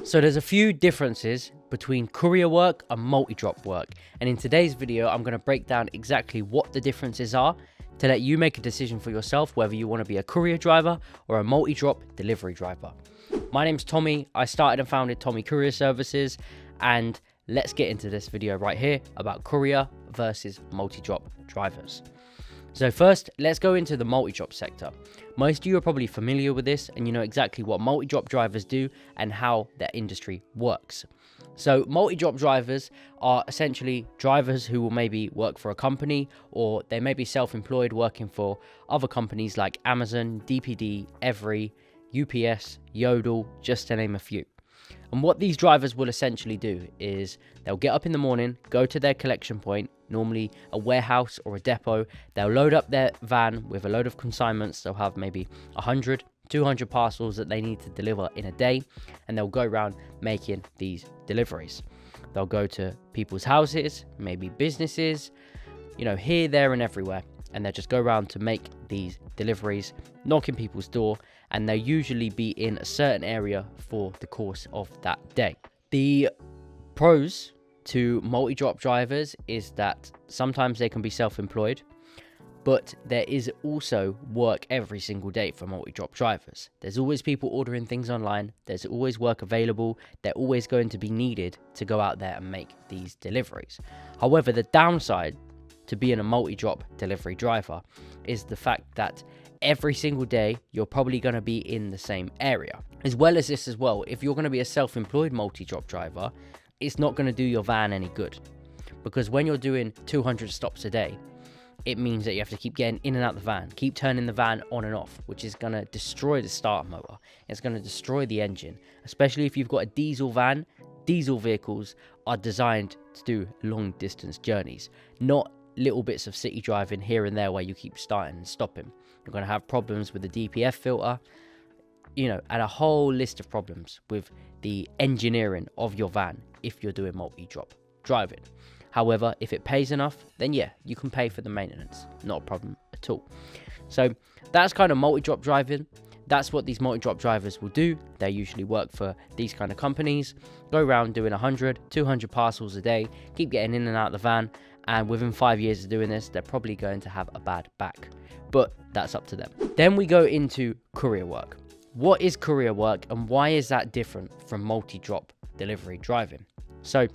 So there's a few differences between courier work and multi-drop work, and in today's video I'm going to break down exactly what the differences are to let you make a decision for yourself whether you want to be a courier driver or a multi-drop delivery driver. My name's Tommy. I started and founded Tommy Courier Services, and let's get into this video right here about courier versus multi-drop drivers. So first, let's go into the multi-drop sector. Most of you are probably familiar with this and you know exactly what multi-drop drivers do and how that industry works. So multi-drop drivers are essentially drivers who will maybe work for a company, or they may be self-employed working for other companies like Amazon, DPD, Every, UPS, Yodel, just to name a few. And what these drivers will essentially do is they'll get up in the morning, go to their collection point, normally a warehouse or a depot. They'll load up their van with a load of consignments. They'll have maybe 100, 200 parcels that they need to deliver in a day, and they'll go around making these deliveries. They'll go to people's houses, maybe businesses, here, there, and everywhere. And they'll just go around to make these deliveries, knocking people's door, and they'll usually be in a certain area for the course of that day. The pros to multi-drop drivers is that sometimes they can be self-employed, but there is also work every single day for multi-drop drivers. There's always people ordering things online, there's always work available, they're always going to be needed to go out there and make these deliveries. However, the downside to being a multi-drop delivery driver is the fact that every single day you're probably going to be in the same area. As well as this as well, if you're going to be a self-employed multi-drop driver, it's not going to do your van any good, because when you're doing 200 stops a day, it means that you have to keep getting in and out the van, keep turning the van on and off, which is going to destroy the starter motor. It's going to destroy the engine, especially if you've got a diesel van. Diesel vehicles are designed to do long distance journeys, not little bits of city driving here and there where you keep starting and stopping. You're going to have problems with the DPF filter, and a whole list of problems with the engineering of your van if you're doing multi-drop driving. However, if it pays enough, then yeah, you can pay for the maintenance. Not a problem at all. So that's kind of multi-drop driving. That's what these multi-drop drivers will do. They usually work for these kind of companies, go around doing 100, 200 parcels a day, keep getting in and out of the van, and within 5 years of doing this, they're probably going to have a bad back. But that's up to them. Then we go into courier work. What is courier work and why is that different from multi-drop delivery driving? So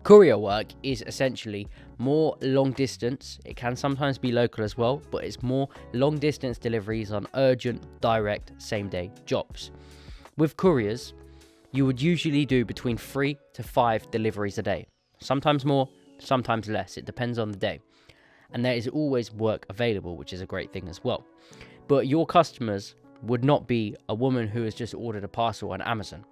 courier work is essentially more long distance. It can sometimes be local as well, but it's more long distance deliveries on urgent, direct, same day jobs. With couriers, you would usually do between 3 to 5 deliveries a day. Sometimes more, sometimes less. It depends on the day. And there is always work available, which is a great thing as well. But your customers would not be a woman who has just ordered a parcel on Amazon.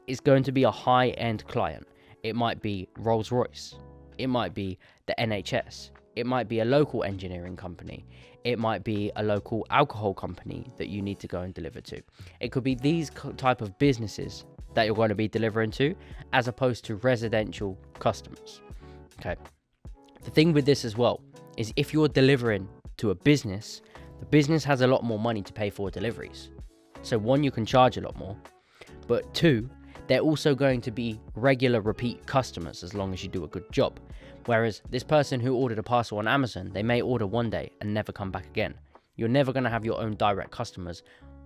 It's going to be a high-end client. It might be Rolls-Royce. It might be the NHS. It might be a local engineering company. It might be a local alcohol company that you need to go and deliver to. It could be these type of businesses that you're going to be delivering to, as opposed to residential customers. Okay. The thing with this as well is if you're delivering to a business, the business has a lot more money to pay for deliveries. So one, you can charge a lot more, but two, they're also going to be regular repeat customers as long as you do a good job. Whereas this person who ordered a parcel on Amazon, they may order one day and never come back again. You're never going to have your own direct customers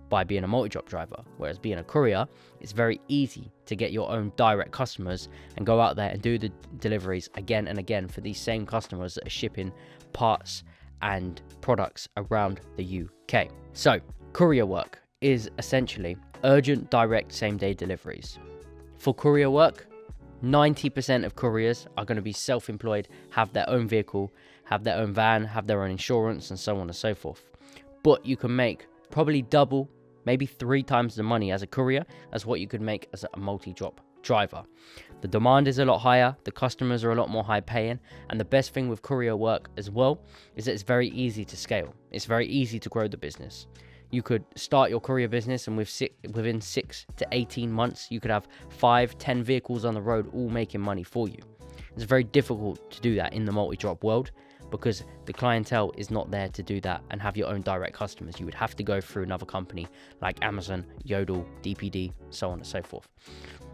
by being a multi-drop driver. Whereas being a courier, it's very easy to get your own direct customers and go out there and do the deliveries again and again for these same customers that are shipping parts and products around the UK. So courier work is essentially urgent, direct, same-day deliveries. For courier work, 90% of couriers are going to be self-employed, have their own vehicle, have their own van, have their own insurance, and so on and so forth. But you can make probably double, maybe 3 times the money as a courier as what you could make as a multi-drop driver. The demand is a lot higher, the customers are a lot more high paying, and the best thing with courier work as well is that it's very easy to scale. It's very easy to grow the business. You could start your courier business and within 6 to 18 months, you could have 5, 10 vehicles on the road all making money for you. It's very difficult to do that in the multi-drop world because the clientele is not there to do that and have your own direct customers. You would have to go through another company like Amazon, Yodel, DPD, so on and so forth.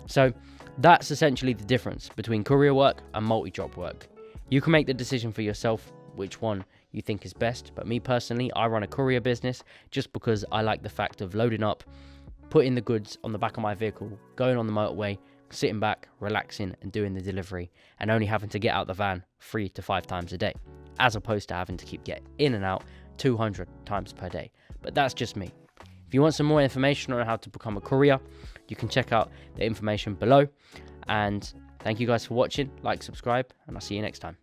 So that's essentially the difference between courier work and multi-drop work. You can make the decision for yourself which one you think is best, but me personally, I run a courier business just because I like the fact of loading up, putting the goods on the back of my vehicle, going on the motorway, sitting back, relaxing and doing the delivery, and only having to get out the van 3 to 5 times a day, as opposed to having to keep getting in and out 200 times per day. But that's just me. If you want some more information on how to become a courier, you can check out the information below. And thank you guys for watching. Like, subscribe, and I'll see you next time.